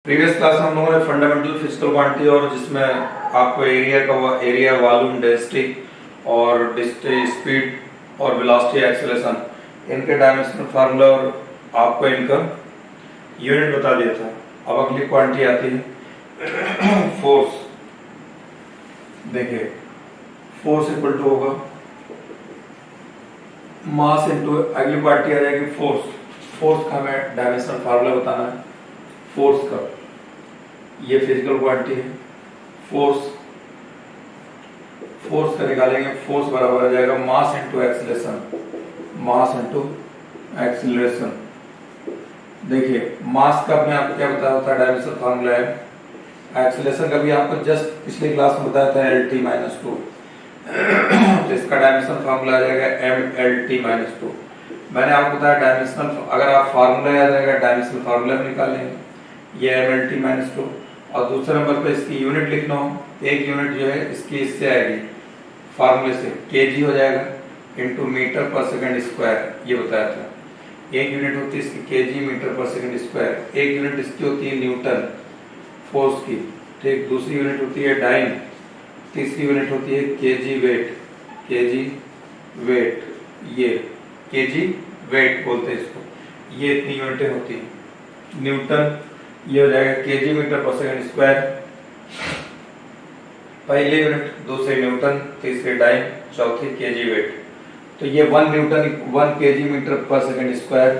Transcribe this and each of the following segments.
Previous class में हम लोगों ने फंडामेंटल फिजिकल क्वांटिटी और जिसमें आपको एरिया वॉल्यूम डेंसिटी और स्पीड और वेलोसिटी एक्सेलरेशन इनके डायमेंशनल फार्मूला और आपको इनका यूनिट बता दिया था। अब अगली क्वांटिटी आती है फोर्स। देखिए फोर्स इक्वल टू होगा मास इनटू, अगली क्वांटिटी आ जाएगी फोर्स। फोर्स का हमें डायमेंशनल फार्मूला बताना है फोर्स का। ये फिजिकल क्वांटिटी है फोर्स का निकालेंगे। फोर्स बराबर आ जाएगा mass into acceleration, mass into acceleration. देखिए मास का अपने आप क्या बताया होता है, डायमेंशनल फार्मूला है। एक्सीलरेशन का भी आपको जस्ट पिछली क्लास में बताया था LT-2 तो इसका डायमेंशनल फार्मूला आ जाएगा MLT-2। मैंने आपको बताया डायमेंशनल, अगर आप फार्मूला याद रहेगा डायमेंशनल फार्मूला में निकालेंगे ये MLT-2। और दूसरे नंबर पे इसकी यूनिट लिखना हो, एक यूनिट जो है इसकी इससे आएगी फार्मूले से, केजी हो जाएगा इनटू मीटर पर सेकंड स्क्वायर, ये बताया था। एक यूनिट होती है इसकी केजी मीटर पर सेकंड स्क्वायर, एक यूनिट इसकी होती है न्यूटन फोर्स की, ठीक। दूसरी यूनिट होती है डाइन, तीसरी यूनिट होती है केजी वेट, केजी वेट, ये केजी वेट बोलते हैं इसको। ये इतनी यूनिटें होती हैं। न्यूटन ये हो जाएगा केजी मीटर पर सेकंड स्क्वायर, पहली यूनिट, दूसरी न्यूटन, तीसरी डाइन, चौथी केजी वेट। तो ये 1 न्यूटन 1 केजी मीटर पर सेकंड स्क्वायर,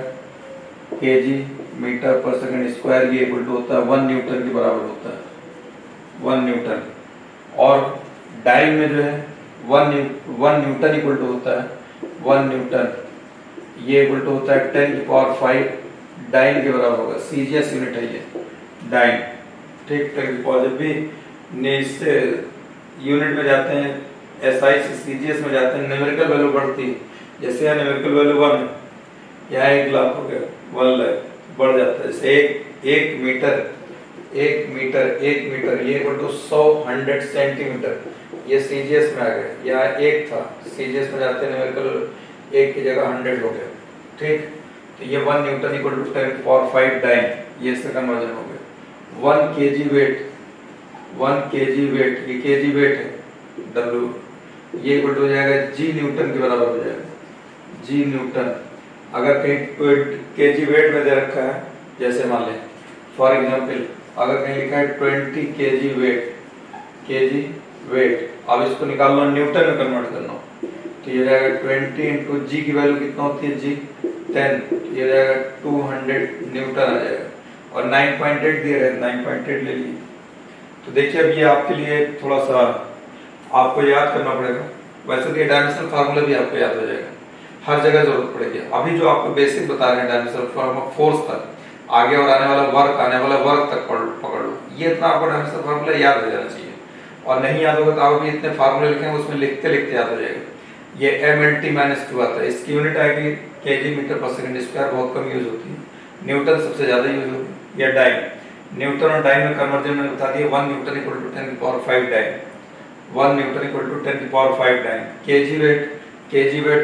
केजी मीटर पर सेकंड स्क्वायर ये इक्वल टू होता है 1 न्यूटन के बराबर होता है 1 न्यूटन। और डाइन में जो है 1 न्यूटन इक्वल टू होता है 1 न्यूटन, ये इक्वल टू होता है 10⁵ डाइन के बराबर होगा। सीजीएस यूनिट है ये डाइन, ठीक। 10⁵ जब भी इससे यूनिट में जाते हैं, एसआई से सीजीएस में जाते हैं, न्यूमेरिकल वैल्यू बढ़ती है। जैसे यहाँ न्यूमेरिकल वैल्यू 1, यहाँ 1 लाख हो गया, 1 लाख बढ़ जाता है। जैसे एक मीटर ये इक्वल टू 100 सेंटीमीटर, ये सीजीएस में आ गया। यहाँ 1 था, सीजीएस में जाते हैं न्यूमेरिकल 1 की जगह 100 हो गया, ठीक। तो ये 1 न्यूटन इक्वल टू 10⁵ डाइन, ये इसका कन्वर्जन हो गया। 1 केजी वेट, ये केजी वेट है W, ये इक्वल टू हो जाएगा जी न्यूटन के बराबर हो जाएगा, जी न्यूटन। अगर कहीं केजी वेट में दे रखा है, जैसे मान लें फॉर एग्जांपल अगर कहीं लिखा है 20 केजी वेट, अब इसको निकालना न्यूटन में कन्वर्ट करना, तो ये जाएगा 20 इंटू जी की वैल्यू कितना होती है, जी 10, ये जाएगा 200 न्यूटन आ जाएगा। और 9.8 दिए रहे, 9.8 ले लिए। तो देखिए अब ये आपके लिए थोड़ा सा आपको याद करना पड़ेगा। वैसे तो ये डायमेंशनल फार्मूला भी आपको याद हो जाएगा, हर जगह जरूरत पड़ेगी। अभी जो आपको बेसिक बता रहे हैं डायमेंशनल फार्मूला फोर्स तक, आगे और आने वाला वर्क तक पकड़ लो। ये इतना आपको डायमेंशनल फार्मूला याद हो जाना चाहिए, और नहीं याद होगा तो आप भी इतने फार्मूले लिखेंगे उसमें लिखते लिखते याद हो जाएगा। ये MLT-2 आता है, इसकी यूनिट आएगी केजी मीटर पर सेकंड स्क्वायर, बहुत कम यूज होती है। न्यूटन सबसे ज्यादा यूज होती है, या डाइन। न्यूटन और डाइन में कन्वर्जन मैंने बता दिया, 1 newton equal to 10⁵ dyne, 1 newton equal to 10⁵ dyne. KG weight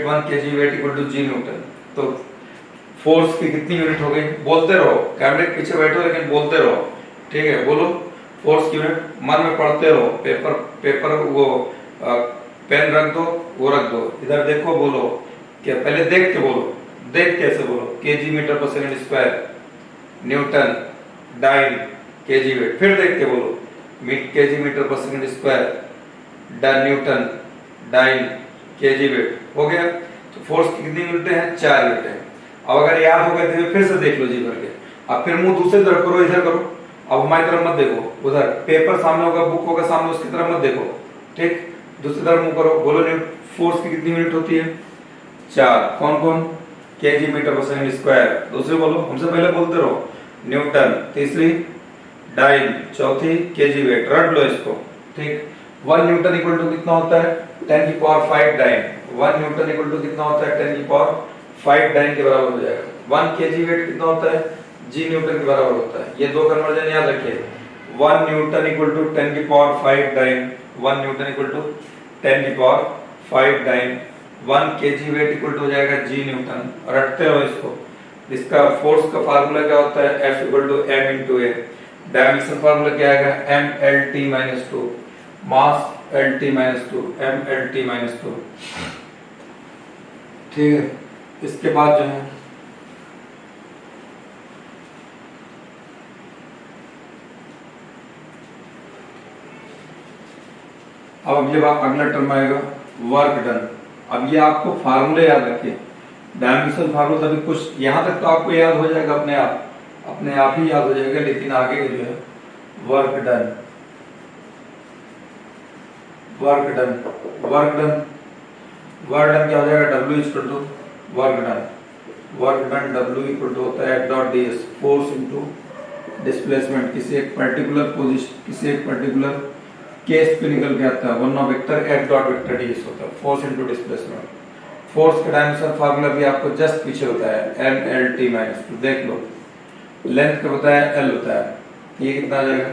1 KG weight equal to g newton. तो फोर्स की कितनी यूनिट हो गई, बोलते रहो, कैमरे के पीछे बैठो लेकिन बोलते रहो, ठीक है। बोलो फोर्स की यूनिट, मन में पढ़ते रहो, पेपर वो पेन रख दो, वो रख दो, इधर देखो, बोलो क्या, पहले देख के बोलो, देख कैसे बोलो, केजी मीटर पर second square, newton, dyne, KG weight, फिर देख के बोलो, केजी मीटर पर second square, newton, dyne, KG weight, हो गया। तो फोर्स की कितनी यूनिटें हैं, 4 यूनिटें। अब अगर याद हो गए तो फिर से देख लो जी भर के, अब फिर मुंह दूसरी तरफ करो, इधर करो, अब हमारी तरफ मत देखो, उधर पेपर सामने होगा, बुक होगा सामने, उसकी तरफ मत देखो, ठीक। दूसरी तरफ मुंह करो, बोलो फोर्स की कितनी यूनिट होती है, 4। कौन कौन, केजी मीटर पर सेकंड स्क्वायर, दूसरी बोलो, हमसे पहले बोलते रहो, न्यूटन, तीसरी डाइन, चौथी केजी वेट, रट लो इसको, ठीक। 1 न्यूटन इक्वल टू कितना होता है, 10⁵ डाइन। 1 न्यूटन इक्वल टू कितना होता है, 10⁵ डाइन के बराबर हो जाएगा। 1 केजी वेट कितना होता है, जी न्यूटन के बराबर होता है। ये दो कन्वर्जन याद रखिए, 1 newton equal to 10⁵ dyne, 1 newton equal to 10⁵ dyne, 1 KG weight equal to हो जाएगा जी न्यूटन। रटते रहो इसको। इसका फोर्स का फार्मूला क्या होता है, F equal to M into a. Dimension formula क्या आएगा, m_L_T-2, मास L_T-2, m_L_T-2। ठीक है, इसके बाद जो है अब जब आप अगला टर्म आएगा वर्क डन। अब ये आपको फार्मूले याद रखिए, डायमेंशन फार्मूला तभी कुछ यहाँ तक तो आपको याद हो जाएगा, अपने आप ही याद हो जाएगा, लेकिन आगे जो है work done, work done, work done, work done क्या हो जाएगा, W equal to work done, work done W equal to होता है F.ds, फोर्स इनटू डिस्प्लेसमेंट, किसी एक पर्टिकुलर पोजीशन, किसी एक पर्टिकुलर केस पे निकल के आता है, वन ऑफ वेक्टर F.ds होता है, फोर्स इनटू डिस्प्लेसमेंट। फोर्स का डायमेंशन फार्मूला भी आपको जस्ट पीछे होता है, m_L_T-2, देख लो, लेंथ का बताया L होता है, ये कितना आ जाएगा,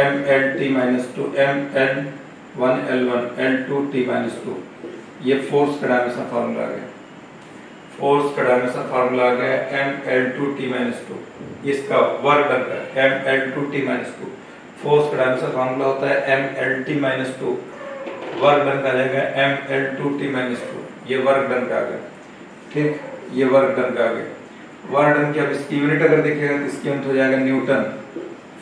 m_L_T-2, m_L1 L2T-2, ये फोर्स का डायमेंशन फार्मूला आ गया, फोर्स का डायमेंशन फार्मूला आ गया m_L2T-2, इसका वर्क डन का m_L2T-2, फोर्स का डायमेंशन फार्मूला होता है m_L_T-2, वर्क डन का आ जाएगा m_L2T-2, ये वर्क डन का आ गया। ठीक, ये वर्क डन का आ गया। वर्क डन की अब इसकी यूनिट अगर देखिएगा तो इसकी यूनिट हो जाएगा न्यूटन।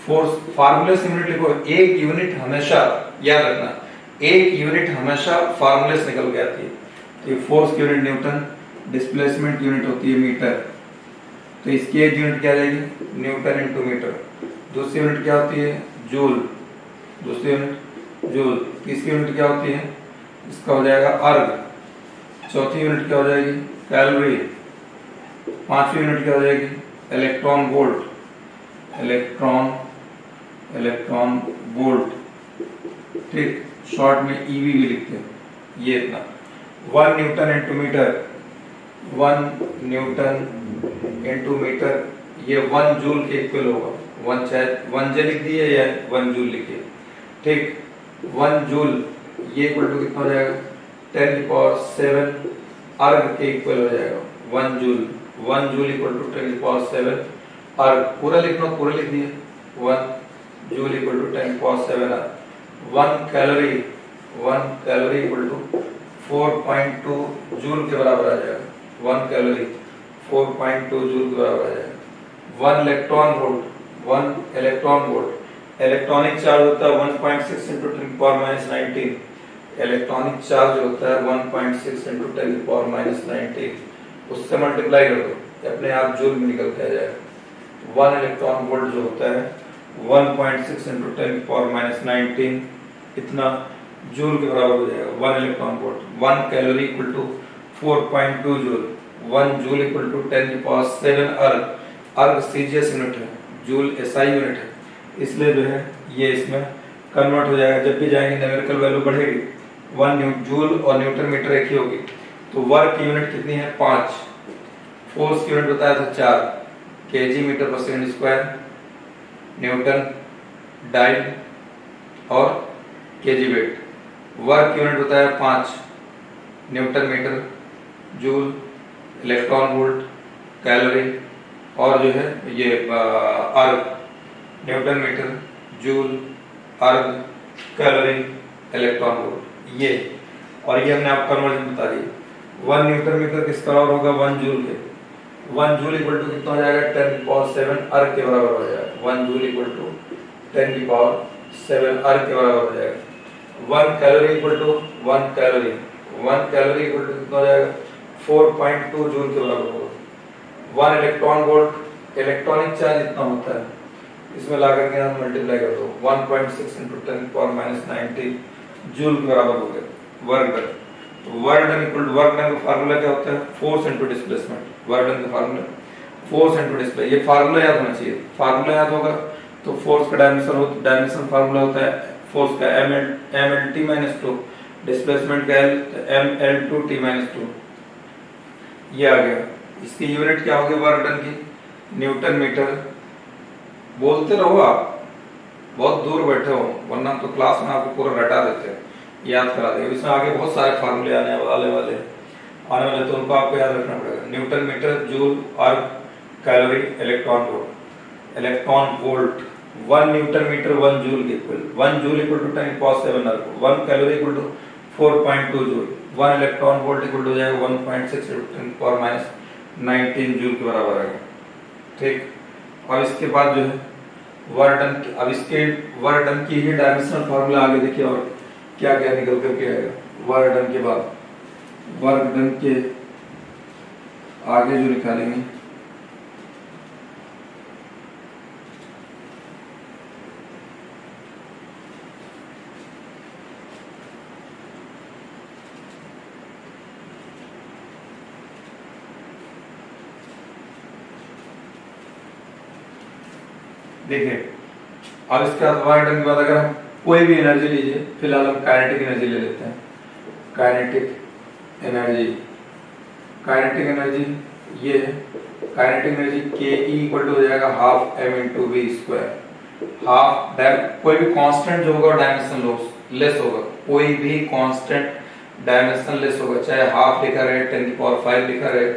फोर्स फार्मूले से यूनिट लिखो, एक यूनिट हमेशा याद रखना, एक यूनिट हमेशा फार्मूले से निकल के आती है। तो ये फोर्स की यूनिट न्यूटन, डिस्प्लेसमेंट यूनिट होती है मीटर, तो इसकी एक यूनिट क्या आ जाएगी, न्यूटन इंटू मीटर। दूसरी यूनिट क्या होती है, जूल, दूसरी यूनिट जूल। तीसरी यूनिट क्या होती है, इसका हो जाएगा अर्ग। चौथी यूनिट क्या हो जाएगी, कैलोरी। पांचवी यूनिट क्या हो जाएगी, इलेक्ट्रॉन वोल्ट, इलेक्ट्रॉन वोल्ट। ठीक, शॉर्ट में ईवी भी लिखते हैं। ये इतना 1 newton into metre, 1 newton into metre, ये 1 जूल के इक्वल होगा। 1 चाहे 1 जे लिख दिए या 1 जूल लिखिए। ठीक, 1 जूल ये इक्वल टू कितना हो जाएगा, 10⁷ अर्ग के इक्वल हो जाएगा। 1 जूल, 1 जूल इक्वल टू 10⁷ अर्ग। पूरा लिखना, पूरा लिख दिए, 1 joule equal to 10⁷ erg. 1 calorie, 1 calorie equal to 4.2 joule के बराबर आ जाएगा। 1 कैलोरी 4.2 जूल के बराबर आ जाएगा। 1 electron volt, 1 electron volt, electronic charge होता है 1.6 × 10⁻19। इलेक्ट्रॉनिक चार्ज होता है 1.6 × 10⁻19, उससे मल्टीप्लाई कर दो, अपने आप जूल में निकल के आ जाएगा। 1 इलेक्ट्रॉन वोल्ट जो होता है 1.6 × 10⁻19 इतना जूल के बराबर हो जाएगा 1 electron volt. 1 calorie equal to 4.2 joule, 1 joule equal to 10⁷ erg. Erg CGS unit है, जूल एसआई यूनिट है, इसलिए जो है ये इसमें कन्वर्ट हो जाएगा। जब भी जाएंगे न्यूमेरिकल वैल्यू बढ़ेगी, 1 जूल और न्यूटन मीटर एक ही होगी। तो वर्क की यूनिट कितनी है, 5। फोर्स की यूनिट बताया था 4, केजी मीटर पर सेकंड स्क्वायर, न्यूटन, डाइल और केजी वेट। वर्क यूनिट बताया 5, newton metre, joule, electron volt, calorie और जो है ये erg, newton metre, joule, erg, calorie, electron volt, ये। और ये हमने आपको कन्वर्जन बता दी। 1 न्यूटन मीटर किसका बराबर होगा, 1 जूल के। 1 जूल इक्वल टू कितना हो जाएगा, 10⁷ अर्ग के बराबर हो जाएगा। 1 जूल इक्वल टू 10⁷ अर्ग के बराबर हो जाएगा। 1 calorie equal to 1 calorie, 1 calorie equal to कितना हो जाएगा, 4.2 जूल के बराबर होगा। 1 इलेक्ट्रॉन वोल्ट, इलेक्ट्रॉनिक चार्ज इतना होता है, इसमें लाकर के हम मल्टीप्लाई कर दो, 1.6 × 10⁻19 जूल के बराबर हो गया वर्क डन। तो work done equal to, work done का फार्मूला क्या होता है, force into displacement. Work done का फार्मूला फोर्स इनटू डिस्प्ले, ये फार्मूला याद होना चाहिए। फार्मूला याद होगा तो फोर्स का डायमेंशन फार्मूला होता है फोर्स का mLT-2, डिस्प्लेसमेंट का mL2T-2, ये आ गया। इसकी यूनिट क्या होगी वर्क डन की, न्यूटन मीटर। बोलते रहो, आप बहुत दूर बैठे हो, वरना तो क्लास में आपको पूरा रटा देते हैं, याद करा देंगे। इसमें आगे बहुत सारे फार्मूले आने वाले तो उनको आपको याद रखना पड़ेगा। Newton metre, joule, erg, calorie, electron volt. Electron volt 1 newton metre 1 joule के equal, 1 joule equal to 10⁻⁷ erg, 1 calorie equal to 4.2 joule, 1 electron volt equal to हो जाएगा 1.6 10⁻⁹ जूल के बराबर आएगा। ठीक। और इसके बाद जो है वर्क डन, अब इसके वर्क डन की ही डायमेंशनल फार्मूला आगे देखिए और क्या क्या निकल करके आएगा। वर्क डन के बाद, वर्क डन के आगे जो निकालेंगे देखिए, अब इसके बाद वर्क डन के बाद अगर हम कोई भी एनर्जी लीजिए, फिलहाल हम काइनेटिक एनर्जी ले लेते हैं। काइनेटिक एनर्जी, काइनेटिक एनर्जी ये है, काइनेटिक एनर्जी के इक्वल टू हो जाएगा half m into v square. Half कोई भी कांस्टेंट जो होगा डायमेंशन लेस होगा, कोई भी कांस्टेंट डायमेंशन लेस होगा, चाहे हाफ लिखा रहे, 10⁵ लिखा रहे,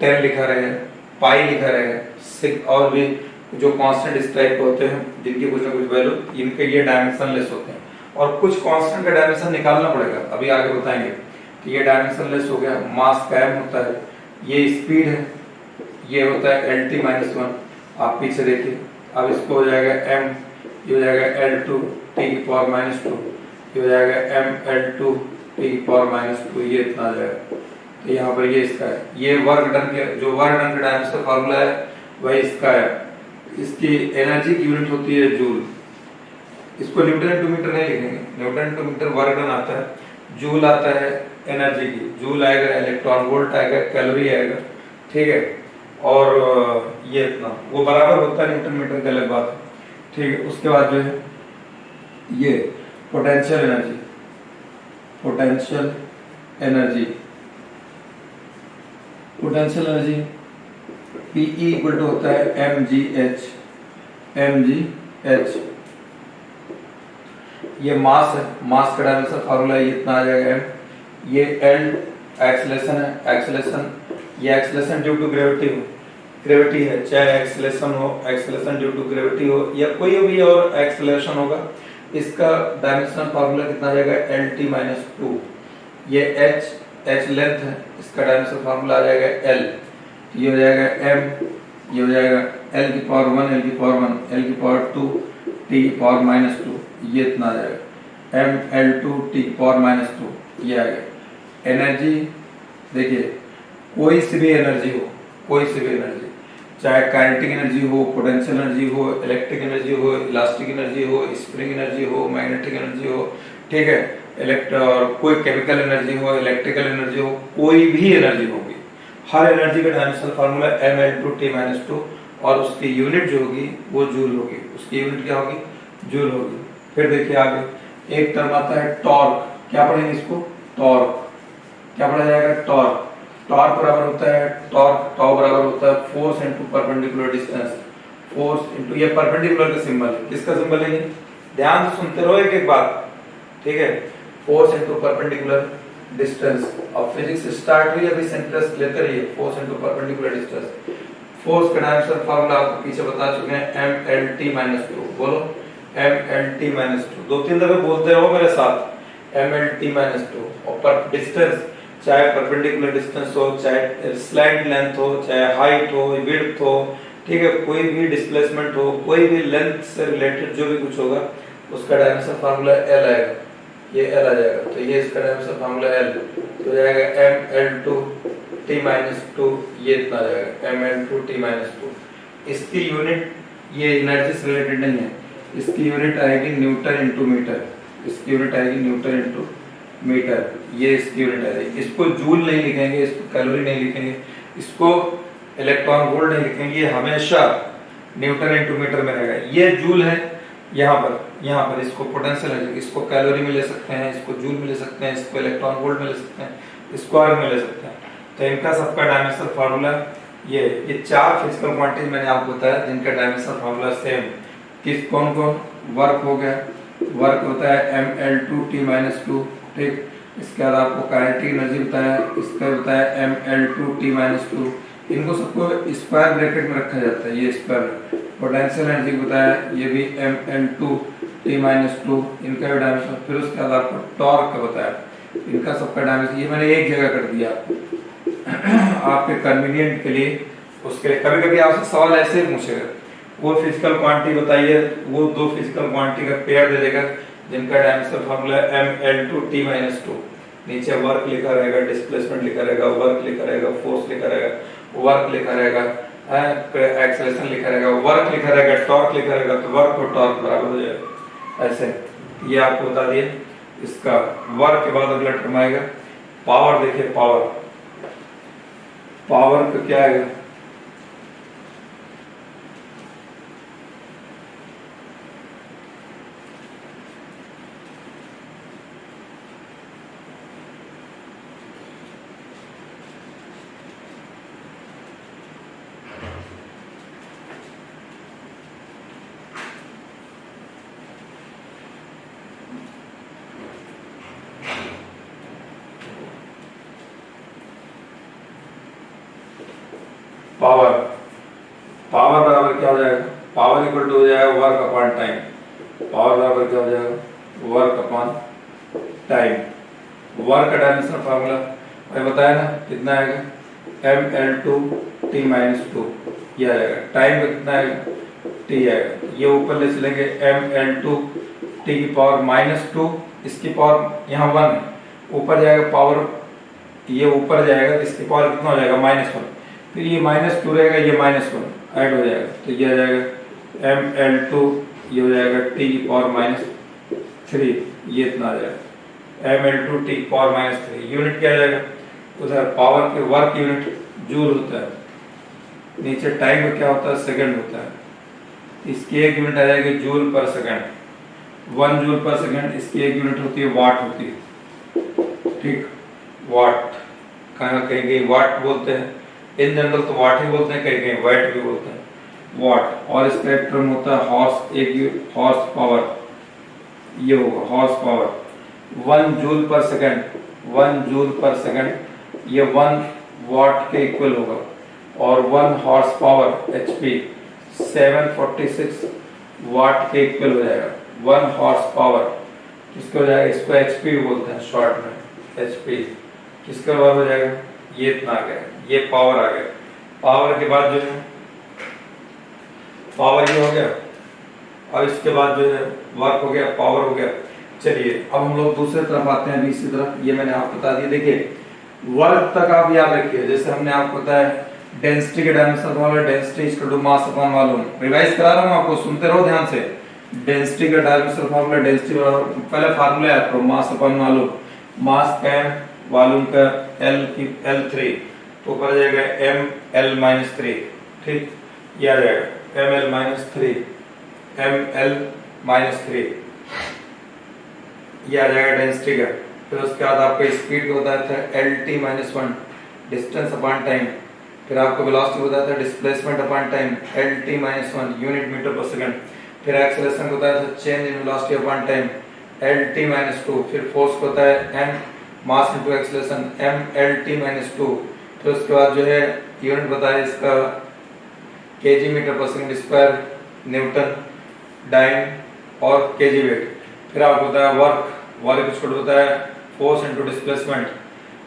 10 लिखा रहे, पाई लिखा रहे, 6 और भी जो कांस्टेंट इस टाइप के होते हैं जिनकी कुछ ना कुछ वैल्यू, इनके ये डायमेंशन लेस होते हैं। और कुछ कांस्टेंट का डायमेंशन निकालना पड़ेगा, अभी आगे बताएंगे। तो ये डायमेंशन लेस हो गया, मास का m होता है, ये स्पीड है, ये होता है LT-1। आप पीछे देखिए, अब इसको हो जाएगा m, ये हो जाएगा L2 T⁻², ये हो जाएगा mL2 T⁻², ये इतना आ जाएगा। तो यहाँ पर ये इसका है, ये वर्क डन के जो वर्क डन का डायमेंशन फार्मूला है वही इसका है। इसकी एनर्जी की यूनिट होती है जूल। इसको न्यूटन इंटू मीटर नहीं लिखेंगे, newton into metre work done आता है, जूल आता है एनर्जी की, जूल आएगा, इलेक्ट्रॉन वोल्ट आएगा, कैलोरी आएगा। ठीक है, और ये इतना वो बराबर होता है न्यूटन मीटर की अलग बात है। ठीक है, उसके बाद जो है ये potential energy, potential energy, potential energy Pe equal to होता है mgh, mgh। ये मास है, मास का डायमेंशन फार्मूला ये इतना आ जाएगा m। ये l एक्सेलरेशन है, एक्सेलरेशन, ये एक्सेलरेशन ड्यू टू ग्रेविटी हो, ग्रेविटी है, चाहे एक्सेलरेशन हो, एक्सेलरेशन ड्यू टू ग्रेविटी हो या कोई भी और एक्सेलरेशन होगा, इसका डायमेंशनल फार्मूला कितना आ जाएगा LT-2। ये h लेंथ है, इसका डायमेंशनल फार्मूला आ जाएगा l, ये हो जाएगा m, ये हो जाएगा L⁻⁴ L⁻2 T⁻², ये इतना आ जाएगा mL2 T⁻², ये आ गया। एनर्जी देखिए, कोई सी भी एनर्जी हो, कोई सी भी एनर्जी, चाहे काइनेटिक एनर्जी हो, पोटेंशियल एनर्जी हो, इलेक्ट्रिक एनर्जी हो, इलास्टिक एनर्जी हो, स्प्रिंग एनर्जी हो, मैग्नेटिक एनर्जी हो, ठीक है, और कोई केमिकल एनर्जी हो, इलेक्ट्रिकल एनर्जी हो, कोई भी एनर्जी होगी, हर एनर्जी का डायमेंशनल फार्मूला mL2 T-2 और उसकी यूनिट जो होगी वो जूल होगी। उसकी यूनिट क्या होगी? जूल होगी। फिर देखिए आगे एक टर्म आता है टॉर्क। क्या पढ़ेंगे इसको? टॉर्क। क्या पढ़ा जाएगा? टॉर्क। टॉर्क बराबर होता है टॉ बराबर होता है force into perpendicular distance. Force into, ये परपेंडिकुलर का सिंबल है। किसका सिंबल है ये? ध्यान से सुनते रहो एक एक बात, ठीक है। Force into perpendicular distance. अब फिजिक्स स्टार्ट हुई, अभी सेंटेंस लेते रहिए। Force into perpendicular distance. Force का डायमेंशन फार्मूला आपको पीछे बता चुके हैं, mLT-2। बोलो mLT-2। दो तीन दफे बोलते रहो मेरे साथ, mLT-2। और पर डिस्टेंस, चाहे परपेंडिकुलर डिस्टेंस हो, चाहे स्लाइड लेंथ हो, चाहे हाइट हो, विड्थ हो, ठीक है, कोई भी डिस्प्लेसमेंट हो, कोई भी लेंथ से रिलेटेड जो भी कुछ होगा उसका डायमेंशन फार्मूला L आएगा। ये L आ जाएगा, तो ये इसका डायमेंशन फार्मूला L तो जाएगा mL2T-2। ये इतना आ जाएगा mL2T-2। इसकी यूनिट ये एनर्जी से रिलेटेड नहीं है, इसकी यूनिट आएगी न्यूटन इंटू मीटर। इसकी यूनिट आएगी न्यूटन इंटू मीटर। ये इसकी यूनिट आएगी। इसको जूल नहीं लिखेंगे, इसको कैलोरी नहीं लिखेंगे, इसको इलेक्ट्रॉन वोल्ट नहीं लिखेंगे, ये हमेशा न्यूटन इंटू मीटर में रहेगा। ये जूल है यहाँ पर इसको पोटेंशियल है, इसको कैलोरी में ले सकते हैं, इसको जूल में ले सकते हैं, इसको इलेक्ट्रॉन वोल्ट में ले सकते हैं, इसको आर में ले सकते हैं। तो इनका सबका डायमेंशनल फार्मूला ये चार फिजिकल क्वांटिटी मैंने आपको बताया जिनका डायमेंशनल फार्मूला सेम। किस कौन कौन? वर्क हो गया, वर्क होता है mL2T-2, ठीक। इसके बाद आपको काइनेटिक एनर्जी बताया, इसका बताया mL2T-2। इनको सबको स्क्वायर ब्रैकेट में रखा जाता है। ये स्क्वायर पोटेंशियल एनर्जी बताया, ये भी mL2T-2 इनका भी डायमेंशन। फिर उसके बाद आपको टॉर्क का बताया, इनका सबका डायमेंशन। ये मैंने एक जगह कर दिया आपको आपके कन्वीनियंट के लिए। उसके लिए कभी कभी आपसे सवाल ऐसे पूछेगा, वो फिजिकल क्वांटिटी बताइए, वो दो फिजिकल क्वांटिटी का पेयर दे देगा जिनका डायमेंशन फार्मूला mL2T-2। नीचे वर्क लिखा रहेगा, डिस्प्लेसमेंट लिखा रहेगा, वर्क लिखा रहेगा, फोर्स लिखा रहेगा, वर्क लिखा रहेगा, एक्सेलरेशन लिखा रहेगा, वर्क लिखा रहेगा, टॉर्क लिखा रहेगा, तो वर्क और टॉर्क बराबर हो जाएगा। ऐसे ये आपको बता दिए। इसका वर्क के बाद अगला टर्म आएगा पावर। देखिए पावर, पावर का क्या आएगा? पावर, पावर बराबर क्या हो जाएगा? पावर इक्वल टू हो जाएगा वर्क अपॉन टाइम। पावर बराबर क्या हो जाएगा? Work upon time. वर्क का डायमेंशन फार्मूला मैं बताया ना, कितना आएगा? mL2T-2 ये आएगा। टाइम का कितना आएगा? T आएगा। ये ऊपर ले चलेंगे mL2T⁻², इसकी पावर यहाँ 1 है, ऊपर जाएगा पावर, ये ऊपर जाएगा, इसकी पावर कितना हो जाएगा? -1। फिर ये -2 रहेगा, ये -1 ऐड हो जाएगा, तो ये आ जाएगा mL2, ये हो जाएगा T⁻3, ये इतना आ जाएगा mL2T⁻3। यूनिट क्या आ जाएगा? उधर पावर के वर्क यूनिट जूल होता है, नीचे टाइम का क्या होता है? सेकंड होता है। इसकी एक यूनिट आ जाएगी जूल पर सेकंड, 1 जूल पर सेकंड। इसकी एक यूनिट होती है वाट होती है, ठीक, वाट। कहीं कहीं वाट बोलते हैं, इन जनरल तो वाट ही बोलते हैं, कहीं कहीं वाट भी बोलते हैं, वाट। और इसका एक टर्म होता है हॉर्स, एक हॉर्स पावर, ये होगा हॉर्स पावर। 1 जूल पर सेकंड, 1 जूल पर सेकंड, ये 1 वाट के इक्वल होगा। और 1 हॉर्स पावर HP 746 वाट के इक्वल हो जाएगा। 1 हॉर्स पावर किसको हो जाएगा? इसको HP भी बोलते हैं शॉर्ट में, HP किसका बराबर हो जाएगा? ये इतना आ गया, ये पावर आ गया। पावर के बाद जो है पावर ये हो गया, और इसके बाद जो है वर्क हो गया, पावर हो गया। चलिए अब हम लोग दूसरे तरफ आते हैं, इसी तरफ। ये मैंने आपको बता दिया। देखिए वर्क तक आप याद रखिए, जैसे हमने आपको बताया डेंसिटी के डायमेंशन वाला, density equal to mass upon volume. Revise करा रहा हूं आपको, सुनते रहो ध्यान से। डेंसिटी का डायमेंशन फार्मूला, डेंसिटी पहले फार्मूला है आपको मास अपॉन वॉल्यूम। मास का वॉल्यूम का L3, तो ऊपर आ जाएगा mL-3, ठीक, ये आ जाएगा mL-3, mL-3, ये आ जाएगा डेंसिटी का। फिर उसके बाद आपको स्पीड को बताया था LT-1, डिस्टेंस अपॉन टाइम। फिर आपको वेलोसिटी बताया था displacement upon time, LT-1 unit metre पर सेकंड। फिर एक्सेलरेशन को बताया था change in velocity upon time, LT-2। फिर फोर्स को बताया m mass into acceleration, mL-T-2। फिर उसके बाद जो है यूनिट बताया इसका kg मीटर पर सेकंड स्क्वायर, न्यूटन, डाइन और kg वेट। फिर आपको बताया वर्क, वर्क इसको बताया फोर्स इनटू डिस्प्लेसमेंट।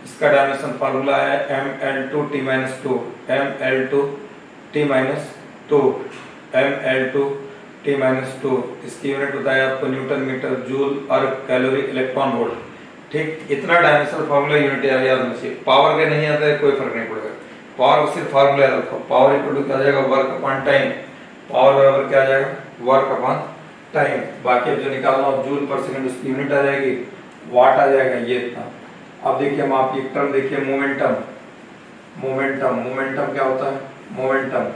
इसका डायमेंशन फार्मूला है mL2T-2, mL2T-2, mL2T-2। इसकी यूनिट बताया आपको न्यूटन, मीटर, जूल और कैलोरी, इलेक्ट्रॉन वोल्ट। ठीक, इतना डायमेंशनल फार्मूला यूनिट याद रखना चाहिए। पावर के नहीं आता है कोई फर्क नहीं पड़ेगा, पावर को सिर्फ फार्मूला याद रखो। पावर इक्वल टू क्या आ जाएगा? Work upon time. पावर बराबर क्या आ जाएगा? Work upon time. बाकी जो निकालना हो जूल पर सेकंड, उसकी यूनिट आ जाएगी, वाट आ जाएगा, ये इतना। अब देखिए हम आप एक टर्म देखिए मोमेंटम। मोमेंटम, मोमेंटम क्या होता है? मोमेंटम,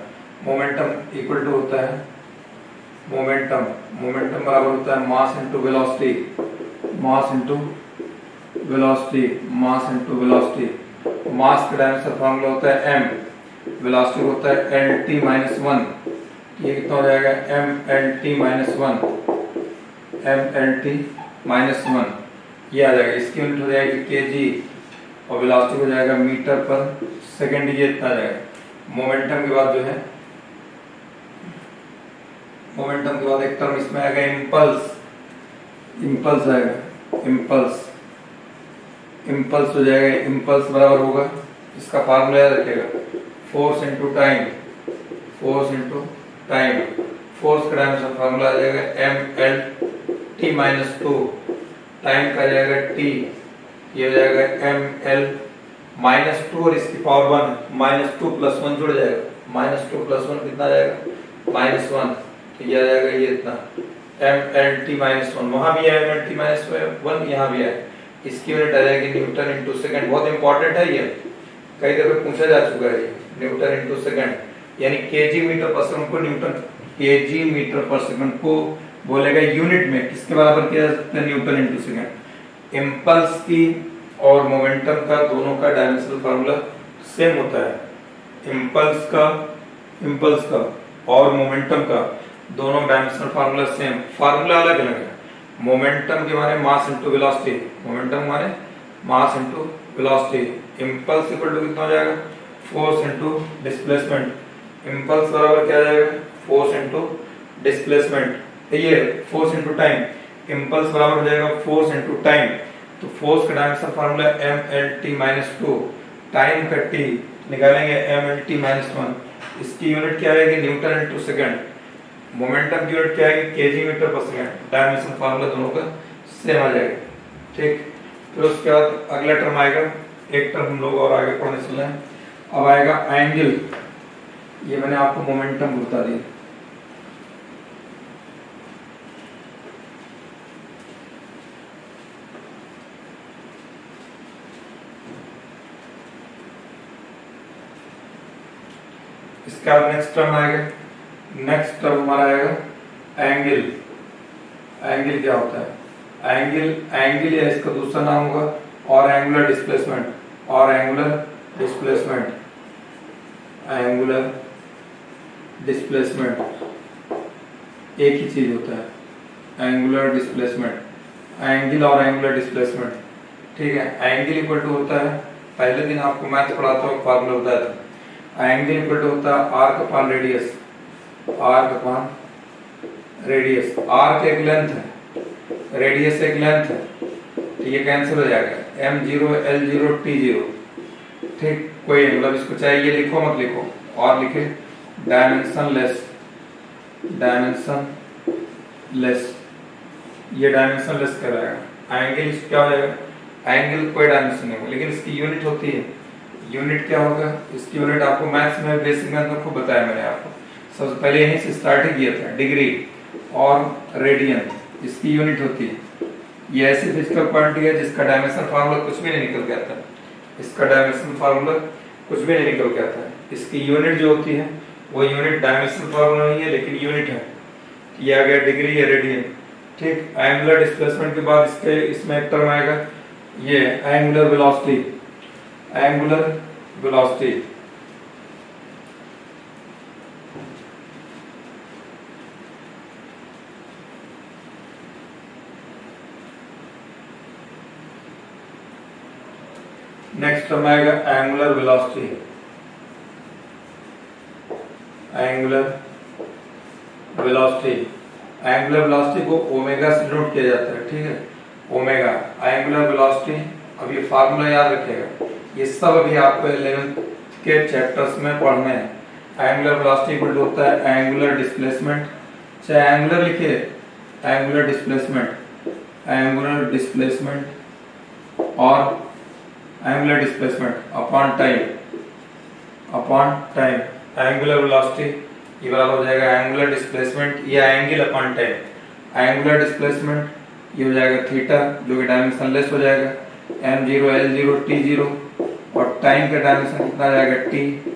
मोमेंटम इक्वल टू होता है मोमेंटम, मोमेंटम बराबर होता है mass into velocity, mass into velocity, mass into velocity. Mass का डायमेंशन फार्मूला होता है m, वेलोसिटी होता है LT-1। ये कितना हो जाएगा? mL-T-1, mL-T-1 ये आ जाएगा। इसकी यूनिट हो जाएगी kg और वेलोसिटी हो जाएगा मीटर पर सेकंड, ये इतना आ जाएगा। मोमेंटम के बाद जो है, मोमेंटम के बाद एक टर्म इसमें आएगा इम्पल्स, इम्पल्स आएगा, इम्पल्स, इम्पल्स हो जाएगा, इम्पल्स बराबर होगा, इसका फार्मूला याद रखेगा, force into time, force into time, force का डायमेंशन फार्मूला आ जाएगा mlt माइनस 2, टाइम का आ जाएगा t, ये हो जाएगा ml माइनस 2 और इसकी पावर 1, माइनस 2 प्लस 1 जुड़ जाएगा, माइनस 2 प्लस 1 कितना आ जाएगा, माइनस 1, तो ये आ जाएगा ये इतना mlt माइनस 1, वहां भी है mlt माइनस 1, यहाँ भी है, इसकी यूनिट आ जाएगी न्यूटन इंटू सेकेंड। बहुत इंपॉर्टेंट है ये, कई दफे पूछा जा चुका है, न्यूटन इंटू सेकेंड, यानी केजी मीटर पर सेकंड को न्यूटन, केजी मीटर पर सेकंड को बोलेगा यूनिट में, किसके बराबर किया जा सकता है, न्यूटन इंटू सेकेंड। इम्पल्स की और मोमेंटम का दोनों का डायमेंशनल फार्मूला सेम होता है, इम्पल्स का और मोमेंटम का दोनों डायमेंशनल फार्मूला सेम, फार्मूला अलग अलग है। मोमेंटम के माने मास इनटू वेलोसिटी, मोमेंटम माने mass into velocity, impulse equal to कितना हो जाएगा, फोर्स इनटू डिस्प्लेसमेंट, इम्पल्स बराबर क्या आ जाएगा, फोर्स इनटू डिस्प्लेसमेंट, ये फोर्स इनटू टाइम, इम्पल्स बराबर हो जाएगा फोर्स इनटू टाइम, तो फोर्स का dimensional formula mlt minus 2, time का t निकालेंगे mlt माइनस 1, इसकी यूनिट क्या आएगी, न्यूटन इनटू सेकंड, मोमेंटम की यूनिट क्या आएगी, केजी मीटर पर सेकंड, डायमेंशनल फार्मूला दोनों का सेम आ जाएगा, ठीक। फिर उसके बाद अगला टर्म आएगा, एक टर्म हम लोग और आगे पढ़ने चल रहे हैं, अब आएगा एंगल, ये मैंने आपको मोमेंटम बता दिया, इसका नेक्स्ट टर्म आएगा, नेक्स्ट टर्म हमारा आएगा एंगल, एंगल क्या होता है, एंगल या इसका दूसरा नाम होगा और एंगुलर डिस्प्लेसमेंट, और एंगुलर डिस्प्लेसमेंट, एंगुलर डिस्प्लेसमेंट एक ही चीज होता है, एंगुलर डिस्प्लेसमेंट, एंगल और एंगुलर डिस्प्लेसमेंट, ठीक है। एंगल इक्वल टू होता है, पहले दिन आपको मैथ पढ़ाता हूँ फार्मूला बताया था, एंगल इक्वल टू होता है arc upon radius, arc upon radius, arc एक लेंथ है, रेडियस एक लेंथ है, तो ये कैंसिल हो जाएगा, m0 l0 t0, ठीक। कोई मतलब इसको चाहे ये लिखो मत लिखो, और लिखे डायमेंशनलेस, डायमेंशनलेस, ये डायमेंशनलेस कराएगा, एंगल क्या हो जाएगा, एंगल कोई डायमेंशन नहीं होगा, लेकिन इसकी यूनिट होती है, यूनिट क्या होगा, इसकी यूनिट आपको मैथ्स में बेसिक में अंदर को बताया मैंने आपको, सबसे पहले यहीं से स्टार्ट किया था, डिग्री और रेडियन इसकी यूनिट होती है। ये ऐसी फिजिकल क्वांटिटी है जिसका डायमेंशन फार्मूला कुछ भी नहीं निकल के आता है, इसका डायमेंशन फार्मूला कुछ भी नहीं निकल के आता है, इसकी यूनिट जो होती है वो यूनिट डायमेंशन फार्मूला नहीं है लेकिन यूनिट है, ये आ गया डिग्री या रेडियन, ठीक। एंगुलर डिस्प्लेसमेंट के बाद इसके इसमें एक टर्म आएगा ये angular velocity, angular velocity, next term आएगा angular velocity, angular velocity, angular velocity को ओमेगा से डिनोट किया जाता है, ठीक है, ओमेगा एंगुलर वेलोसिटी। अब ये फार्मूला याद रखिएगा, ये सब अभी आपको 11th के चैप्टर्स में पढ़ने हैं। एंगुलर वेलोसिटी इक्वल होता है एंगुलर डिस्प्लेसमेंट, चाहे एंगुलर लिखिए, एंगुलर डिस्प्लेसमेंट, एंगुलर डिस्प्लेसमेंट और angular displacement upon time, upon time, angular velocity ये बराबर हो जाएगा एंगुलर डिस्प्लेसमेंट या angle upon time, angular displacement ये हो जाएगा थीटा जो कि डायमेंशनलेस हो जाएगा, m0 l0 t0, और टाइम का डायमेंशन कितना आ जाएगा t,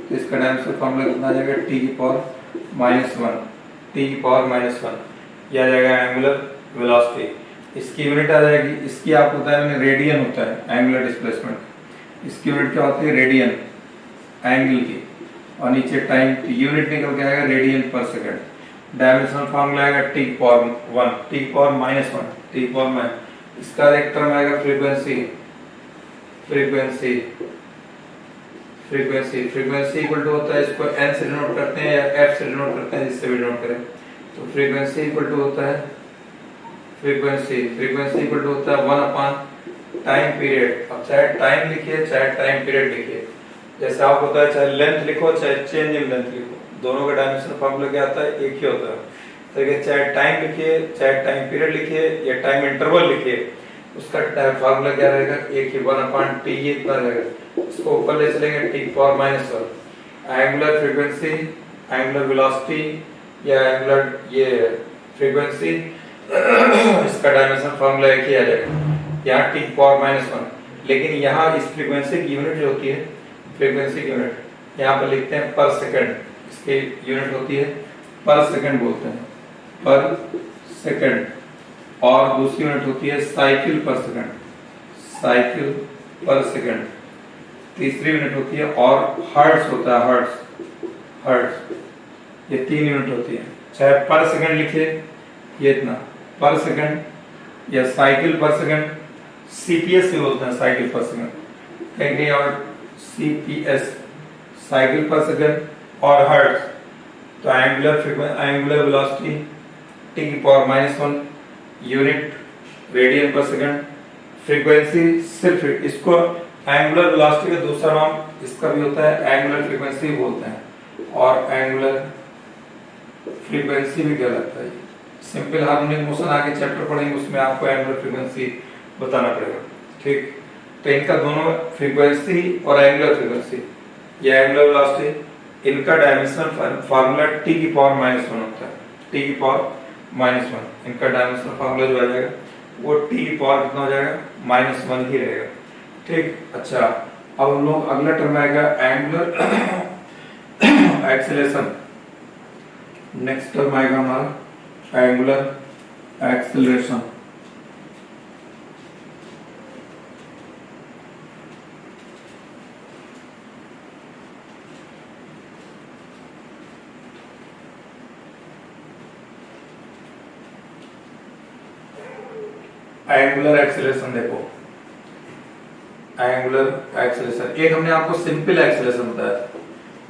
तो इसका डायमेंशन फार्मूला कितना आ जाएगा t की पावर -1, t की पावर -1, ये आ जाएगा एंगुलर वेलोसिटी। इसकी यूनिट आ जाएगी, इसकी आपको बताया मैंने रेडियन होता है एंगुलर डिस्प्लेसमेंट, इसकी यूनिट क्या होती है रेडियन एंगल की, और नीचे टाइम की यूनिट निकल के आएगा रेडियन पर सेकंड। डायमेंशनल फार्मूला आएगा t power 1, t power -1, t power -, इसका एक टर्म आएगा frequency, frequency, frequency, frequency equal to होता है, इसको एन से डिनोट करते हैं या एफ से डिनोट करते हैं, जिससे भी डिनोट करें। तो फ्रीक्वेंसी इक्वल टू होता है फ्रीक्वेंसी, फ्रीक्वेंसी इक्वल टू होता है 1 अपॉन टाइम पीरियड। अब चाहे टाइम लिखिए चाहे टाइम पीरियड लिखिए, जैसे आप होता है चाहे लेंथ लिखो चाहे चेंज इन लेंथ लिखो, दोनों का डायमेंशन फॉर्मूला क्या आता है, एक ही होता है। तो चाहे टाइम लिखिए चाहे टाइम पीरियड लिखिए या टाइम इंटरवल लिखिए, उसका फॉर्मूला क्या रहेगा, एक ही 1 अपॉन टी, ये इतना रहेगा। इसको ऊपर ले चलेंगे T power minus 1। Angular frequency, angular velocity या एंगुलर ये फ्रीक्वेंसी, इसका डायमेंशन फॉर्मूला एक ही आ जाएगा, यहाँ टी पावर माइनस 1। लेकिन यहाँ इस फ्रीक्वेंसी की यूनिट जो होती है, फ्रीक्वेंसी की यूनिट यहाँ पर लिखते हैं पर सेकंड, इसकी यूनिट होती है पर सेकंड बोलते हैं, पर सेकंड। और दूसरी यूनिट होती है साइकिल पर सेकंड, साइकिल पर सेकंड। तीसरी यूनिट होती है और हर्ट्ज होता है, हर्ट्ज, हर्ट्ज। ये 3 यूनिट होती है। चाहे पर सेकंड लिखिए ये इतना पर सेकंड या साइकिल पर सेकंड, सीपीएस से बोलते हैं साइकिल पर सेकंड, कहीं और सीपीएस साइकिल पर सेकंड और हर्ट्ज। तो angular frequency, angular velocity T की पावर माइनस 1 यूनिट रेडियन पर सेकंड। फ्रीक्वेंसी सिर्फ इसको एंगुलर वेलोसिटी का दूसरा नाम इसका भी होता है एंगुलर फ्रीक्वेंसी बोलते हैं, और एंगुलर फ्रीक्वेंसी भी क्या लगता है। सिंपल हार्मोनिक मोशन आगे चैप्टर पढ़ेंगे, उसमें आपको एंगुलर फ्रीक्वेंसी बताना पड़ेगा, ठीक। तो इनका दोनों फ्रीक्वेंसी और एंगुलर फ्रीक्वेंसी या एंगुलर वेलोसिटी, इनका डायमेंशनल फार्मूला टी की पावर माइनस 1 होता है, टी की पावर माइनस 1। इनका डायमेंशनल फार्मूला जो आ जाएगा वो टी की पावर कितना हो जाएगा, -1 ही रहेगा, ठीक। अच्छा, अब हम लोग अगला टर्म आएगा एंगुलर एक्सेलरेशन। नेक्स्ट टर्म आएगा हमारा एंगुलर एक्सेलरेशन। एंगुलर एक्सेलरेशन देखो, एंगुलर एक्सेलरेशन एक हमने आपको सिंपल एक्सेलरेशन बताया था,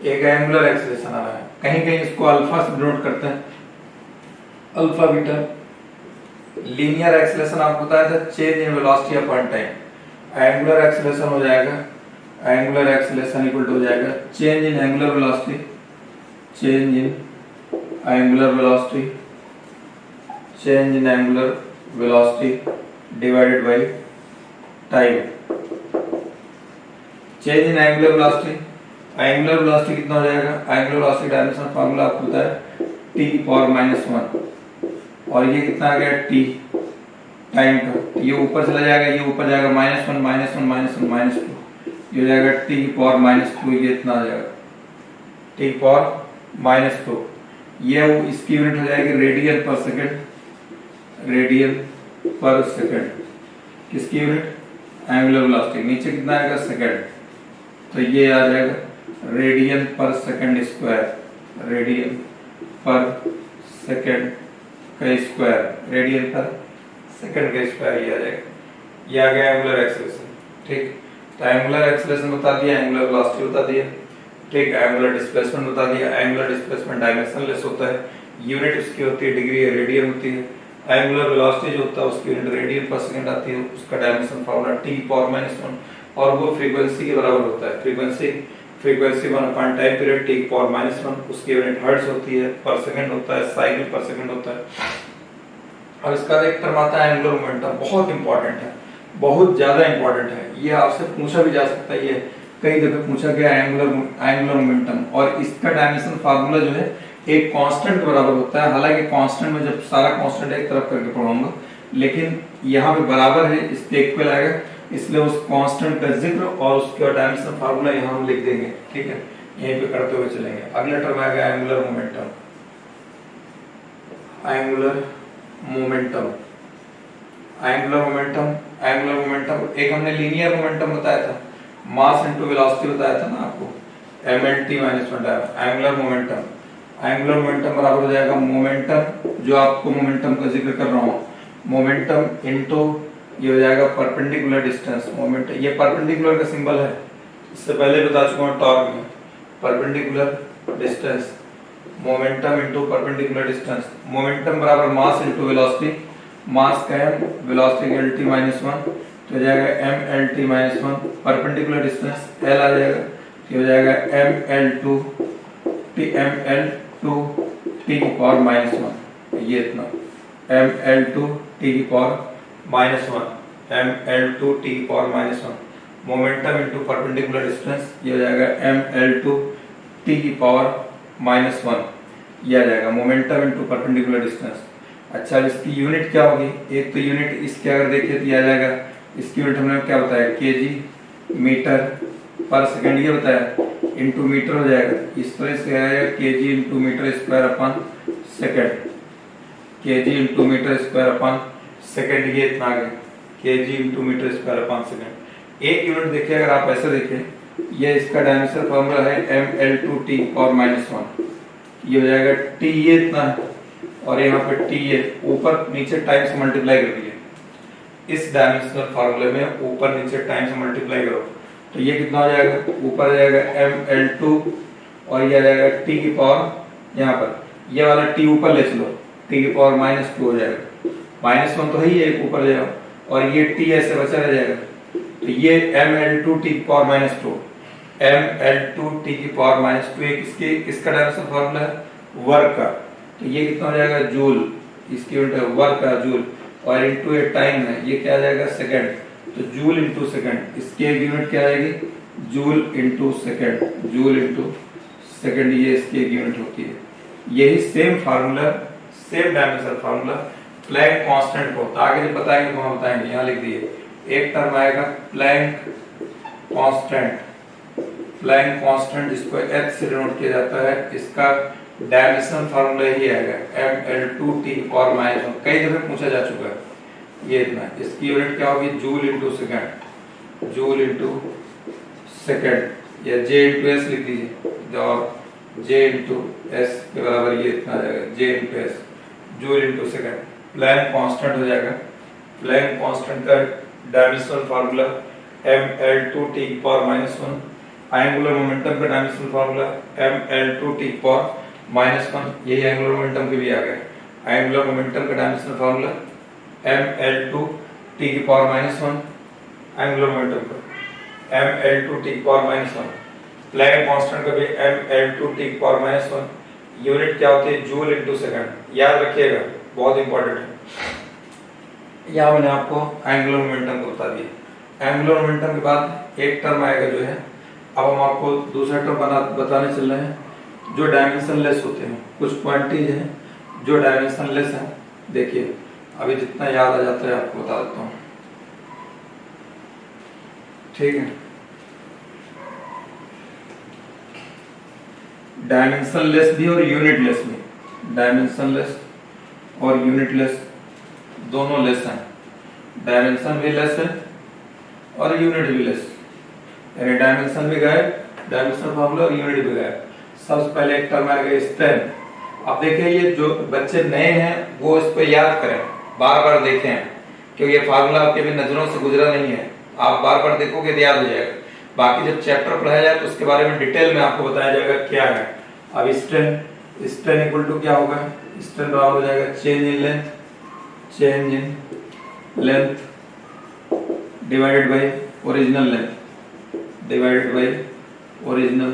एक एंगुलर एक्सेलरेशन आ रहा है, कहीं कहीं इसको अल्फा से डिनोट करते हैं, अल्फा बीटा। लीनियर एक्सेलरेशन आपको बताया था change in velocity upon time. Angular acceleration हो जाएगा, एंगुलर एक्सेलरेशन इक्वल टू हो जाएगा change in angular velocity, change in angular velocity, change in angular velocity divided by time. Change in angular velocity, angular velocity कितना हो जाएगा, angular velocity dimension formula आपको पता है टी की पावर -1, और ये कितना आ गया टी टाइम का, ये ऊपर चला जाएगा, ये ऊपर जाएगा -1 -1 -2, ये हो जाएगा टी की पावर -2, ये इतना आ जाएगा टी की पावर -2। ये इसकी यूनिट हो जाएगी रेडियन पर सेकंड, रेडियन पर सेकंड। किसकी यूनिट, एंगुलर वेलोसिटी। नीचे कितना आएगा सेकंड, तो ये आ जाएगा रेडियन पर सेकंड स्क्वायर, रेडियन पर सेकंड का स्क्वायर, रेडियन पर सेकंड का स्क्वायर, ये आ जाएगा। ये आ गया एंगुलर एक्सेलरेशन, ठीक। तो एंगुलर एक्सेलरेशन बता दिया, एंगुलर वेलोसिटी बता दिया, ठीक। एंगुलर डिस्प्लेसमेंट बता दिया, एंगुलर डिस्प्लेसमेंट डायमेंशनलेस होता है, यूनिट उसकी होती है डिग्री या रेडियन होती है। एंगुलर वेलोसिटी जो होता है उसकी यूनिट रेडियन पर सेकंड आती है, उसका डायमेंशन फार्मूला टी पावर -1, और वो फ्रीक्वेंसी के बराबर होता है। Frequency 1 upon time period T power -1, उसकी यूनिट हर्ट्ज होती है, पर सेकंड होता है, साइकिल पर सेकंड होता है। और इसका एक टर्म आता है एंगुलर मोमेंटम, बहुत इंपॉर्टेंट है, बहुत ज्यादा इंपॉर्टेंट है, ये आपसे पूछा भी जा सकता है, ये कई दफे पूछा गया एंगुलर मोमेंटम। और इसका डायमेंशन फार्मूला जो है एक कांस्टेंट बराबर होता है, हालांकि कांस्टेंट में जब सारा कांस्टेंट एक तरफ करके पढ़ाऊंगा, लेकिन यहाँ पे बराबर है, इसके इक्वल आएगा, इसलिए उस कांस्टेंट का जिक्र और उसका डायमेंशन फार्मूला यहाँ हम लिख देंगे, ठीक है, यहीं पे करते हुए चलेंगे। अगला टर्म आएगा angular momentum, angular momentum, angular momentum, angular momentum एक हमने लीनियर मोमेंटम बताया था, मास इनटू वेलोसिटी बताया था ना आपको, mlt -1 angular momentum. Angular momentum बराबर हो जाएगा मोमेंटम, जो आपको मोमेंटम का जिक्र कर रहा हूँ, मोमेंटम इनटू ये हो जाएगा परपेंडिकुलर डिस्टेंस। मोमेंट ये परपेंडिकुलर का सिंबल है, इससे पहले बता चुका हूँ टॉर्क में perpendicular distance, momentum into perpendicular distance, momentum बराबर मास इनटू वेलोसिटी, मास का m वेलोसिटी का lt -1 तो हो जाएगा m lt -1, perpendicular distance l आ जाएगा तो हो जाएगा m l2 t की पावर -1, ये इतना m l2 t की पावर -1, m l2 t की power -1, momentum into perpendicular distance ये हो जाएगा m l2 t की पावर -1, ये आ जाएगा मोमेंटम इनटू परपेंडिकुलर डिस्टेंस। अच्छा अब इसकी यूनिट क्या होगी, एक तो यूनिट इसके अगर देखें तो ये आ जाएगा, इसकी यूनिट हमने क्या बताया kg मीटर पर सेकंड ये बताया, इनटू मीटर हो जाएगा, इस तरह से आएगा kg into metre square upon second, kg into metre square upon second, ये इतना आ गया kg into metre square upon second. एक यूनिट देखिए अगर आप ऐसे देखें, ये इसका डायमेंशन फॉर्मूला है ml2t और -1, ये हो जाएगा t ये इतना है और यहाँ पे t ये ऊपर नीचे टाइम से मल्टीप्लाई कर दिए, इस डायमेंशनल फार्मूले में ऊपर नीचे टाइम से मल्टीप्लाई करो तो ये कितना हो जाएगा, ऊपर आ जाएगा ml2 और ये आ जाएगा t की पावर, यहाँ पर ये वाला t ऊपर ले चलो t की पावर -2 हो जाएगा, -1 तो है ही एक ऊपर जाएगा और ये t ऐसे बचा रह जाएगा तो ये ml2 t की पावर -2, ml2 t की पावर -2 एक इसका डायमेंशन फार्मूला है वर्क का, तो ये कितना हो जाएगा जूल, इसकी यूनिट है वर्क का जूल और इनटू ये टाइम है, ये क्या आ जाएगा सेकंड, तो जूल इनटू सेकंड, इसकी एक यूनिट क्या आएगी joule into second, joule into second, ये इसकी एक यूनिट होती है। यही same formula same dimension formula Planck constant को आगे जब बताएंगे तो हम बताएंगे, यहाँ लिख दिए एक टर्म आएगा प्लैंक कांस्टेंट, प्लैंक कांस्टेंट जिसको h से डिनोट किया जाता है, इसका डायमेंशन फार्मूला ही आएगा ml2t और -1, कई दफे पूछा जा चुका है, ये इतना, इसकी यूनिट क्या होगी joule into second, joule into second या j इनटू s लिख दीजिए और j इनटू s के बराबर ये इतना आ जाएगा j into s, joule into second, Planck constant हो जाएगा, प्लैंक कांस्टेंट का डायमेंशनल फार्मूला ml2t की पावर -1, एंगुलर मोमेंटम का डायमेंशनल फार्मूला ml2t की पावर -1, यही एंगुलर मोमेंटम के भी आ गया, एंगुलर मोमेंटम का डायमेंशनल फार्मूला ml2t की पावर -1, एंगुलर मोमेंटम का ml2t की पावर -1, प्लैंक कांस्टेंट का भी ml2t की पावर -1, यूनिट क्या होती है जूल इनटू सेकंड, याद रखिएगा बहुत इंपॉर्टेंट है। यहाँ मैंने आपको एंगुलर मोमेंटम को बता दिया, एंगुलर मोमेंटम के बाद एक टर्म आएगा जो है, अब हम आपको दूसरा टर्म बताने चल रहे हैं जो डायमेंशन लेस होते हैं, कुछ क्वांटिटीज हैं जो डायमेंशन लेस हैं, देखिए अभी जितना याद आ जाता है आपको बता देता हूँ, ठीक है। डायमेंशन लेस भी और यूनिट लेस भी, डायमेंशन लेस और यूनिट लेस दोनों लेस हैं, डायमेंशन भी लेस है और यूनिट भी लेस, यानी डायमेंशन भी गायब, डायमेंशन फार्मूला और यूनिट भी गायब। सबसे पहले एक टर्म आएगा स्ट्रेन, अब देखिए ये जो बच्चे नए हैं वो इस पे याद करें, बार बार देखें क्योंकि ये फार्मूला आपके भी नजरों से गुजरा नहीं है, आप बार बार देखोगे तो याद हो जाएगा, बाकी जब चैप्टर पढ़ाया जाए तो उसके बारे में डिटेल में आपको बताया जाएगा क्या है। अब स्ट्रेन, स्ट्रेन इक्वल टू क्या होगा, स्ट्रेन बराबर हो जाएगा change in length, change in length divided by original length, divided by original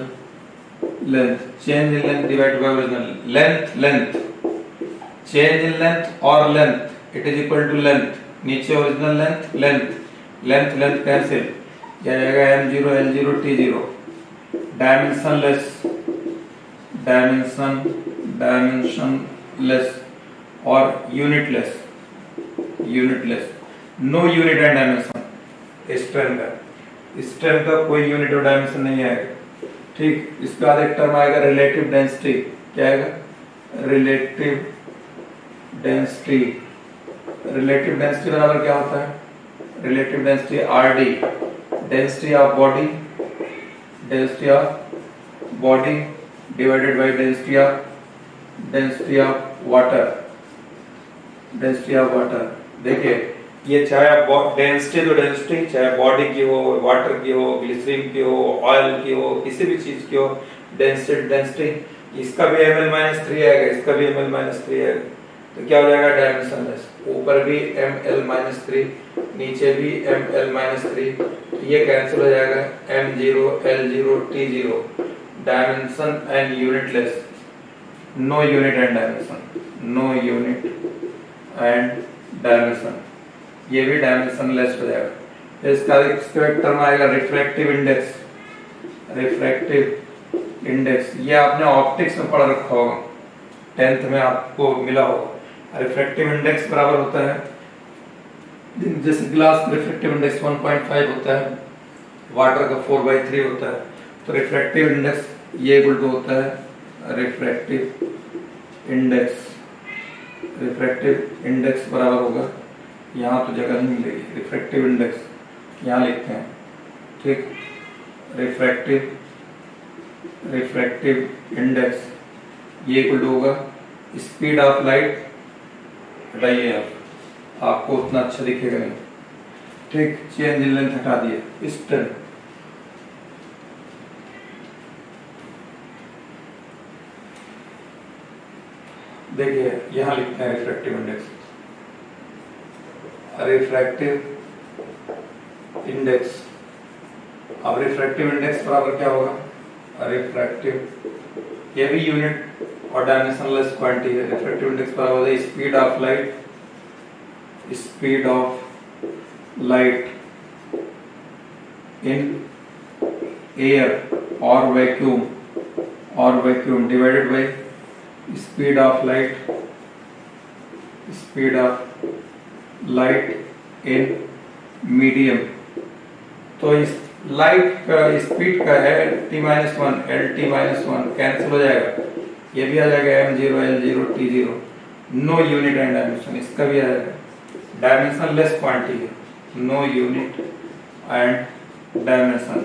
length, change in length divided by original length, length change in length और length it is equal to length, नीचे original length, length length length cancel, क्या जाएगा m0 l0 t0, dimensionless, dimension dimensionless और unitless, unitless, no unit and dimension, strain का, strain का कोई unit और dimension नहीं आएगा, ठीक। इसका बाद एक टर्म आएगा रिलेटिव डेंसिटी, क्या आएगा रिलेटिव डेंसिटी, रिलेटिव डेंसिटी बराबर क्या होता है, relative density RD, density of body, density of body divided by density of water, density of water. देखिए ये चाहे डेंसिटी तो डेंसिटी, चाहे बॉडी की हो, वाटर की हो, ग्लिसरीन की हो, ऑयल की हो, किसी भी चीज की हो, डेंसिटी डेंसिटी। इसका भी ml-3 आएगा, इसका भी ml-3 आएगा, तो क्या हो जाएगा डायमेंशनलेस। ऊपर भी ml-3, नीचे भी ml-3, ये कैंसिल हो जाएगा m0 l0 t0, dimension and unitless, no unit and dimension, no unit and dimension, ये भी डायमेंशनलेस हो जाएगा। इसका एक टर्म आएगा रिफ्रैक्टिव इंडेक्स, रिफ्रैक्टिव इंडेक्स, ये आपने ऑप्टिक्स में पढ़ रखा होगा, 10th में आपको मिला होगा। रिफ्रैक्टिव इंडेक्स बराबर होता है, जैसे ग्लास रिफ्रैक्टिव इंडेक्स 1.5 होता है, वाटर का 4/3 होता है, तो रिफ्रैक्टिव इंडेक्स ये इक्वल टू होता है रिफ्रैक्टिव इंडेक्स। रिफ्रैक्टिव इंडेक्स बराबर होगा, यहाँ तो जगह नहीं मिलेगी, रिफ्रैक्टिव इंडेक्स यहाँ लिखते हैं, ठीक। रिफ्रैक्टिव इंडेक्स ये इक्वल टू होगा स्पीड ऑफ लाइट, हटाइए आपको उतना अच्छा दिखेगा नहीं, ठीक। चेंज इन लेंथ हटा दिए, पिस्टन, देखिए यहाँ लिखते हैं रिफ्रैक्टिव इंडेक्स। रिफ्रैक्टिव इंडेक्स, अब रिफ्रैक्टिव इंडेक्स बराबर क्या होगा, रिफ्रैक्टिव, ये भी यूनिट और डायमेंशनलेस क्वांटिटी है। रिफ्रैक्टिव इंडेक्स बराबर होता है speed of light, speed of light in air और vacuum divided by speed of light in medium. तो इस लाइट का स्पीड का है t-1, LT-1 कैंसिल हो जाएगा, ये भी आ जाएगा m0 l0 t0, no unit and dimension, इसका भी आ जाएगा डायमेंशनलेस क्वांटिटी है, नो यूनिट एंड डायमेंशन,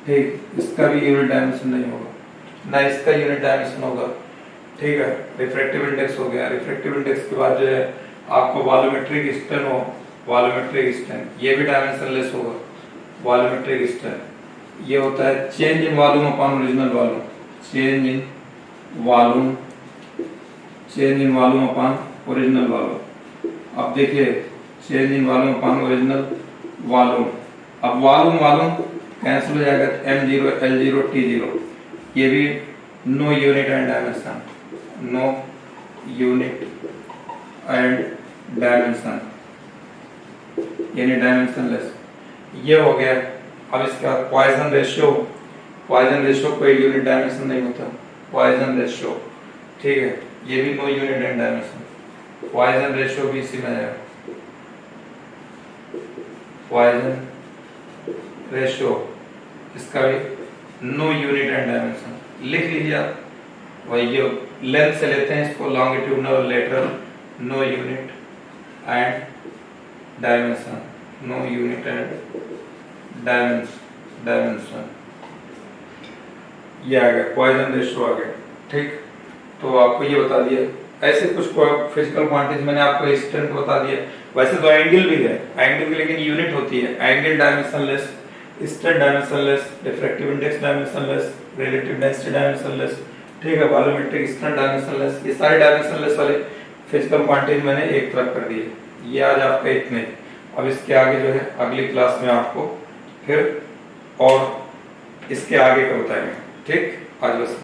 ठीक। इसका भी यूनिट डायमेंशन नहीं होगा, ना इसका यूनिट डायमेंशन होगा, ठीक है। रिफ्रैक्टिव इंडेक्स हो गया। रिफ्रैक्टिव इंडेक्स के बाद जो है आपको वॉल्यूमेट्रिक स्टैन हो, वॉल्यूमेट्रिक स्टैन ये भी डायमेंशनलेस होगा। वॉल्यूमेट्रिक स्टैन ये होता है change in volume upon original volume, change in volume upon original volume. अब देखिए change in volume upon original volume, अब वॉल्यूम कैंसिल हो जाएगा, m0 l0 t0, ये भी no unit and dimension, no unit and dimension, यानी dimensionless, ये हो गया। अब इसका पॉइजन रेशियो, कोई यूनिट डायमेंशन नहीं होता, पॉइजन रेशियो, ठीक है, ये भी no unit and dimension, Poisson ratio भी इसी में आएगा, पॉइजन रेशियो, इसका भी नो यूनिट एंड डायमेंशन, लिख लीजिए आप। वही जो लेंथ से लेते हैं इसको, लॉन्गिट्यूडनल और lateral, no unit and dimension, no unit and dimension, ये आ गया, पॉइजन रेशियो आ गया, ठीक। तो आपको ये बता दिया, ऐसे कुछ फिजिकल क्वांटिटीज मैंने आपको स्टैंड बता दिया। वैसे तो एंगल भी है, एंगल की लेकिन यूनिट होती है, angle dimensionless, stand dimensionless, refractive index dimensionless, relative density dimensionless, ठीक है, वॉल्यूमेट्रिक स्टैंड डायमेंशनलेस, ये सारे डायमेंशनलेस वाले फिजिकल क्वांटिटीज मैंने एक तरफ कर दिए। ये आज आपका इतने, अब इसके आगे जो है अगली क्लास में आपको फिर और इसके आगे का बताएंगे, ठीक। आज बस।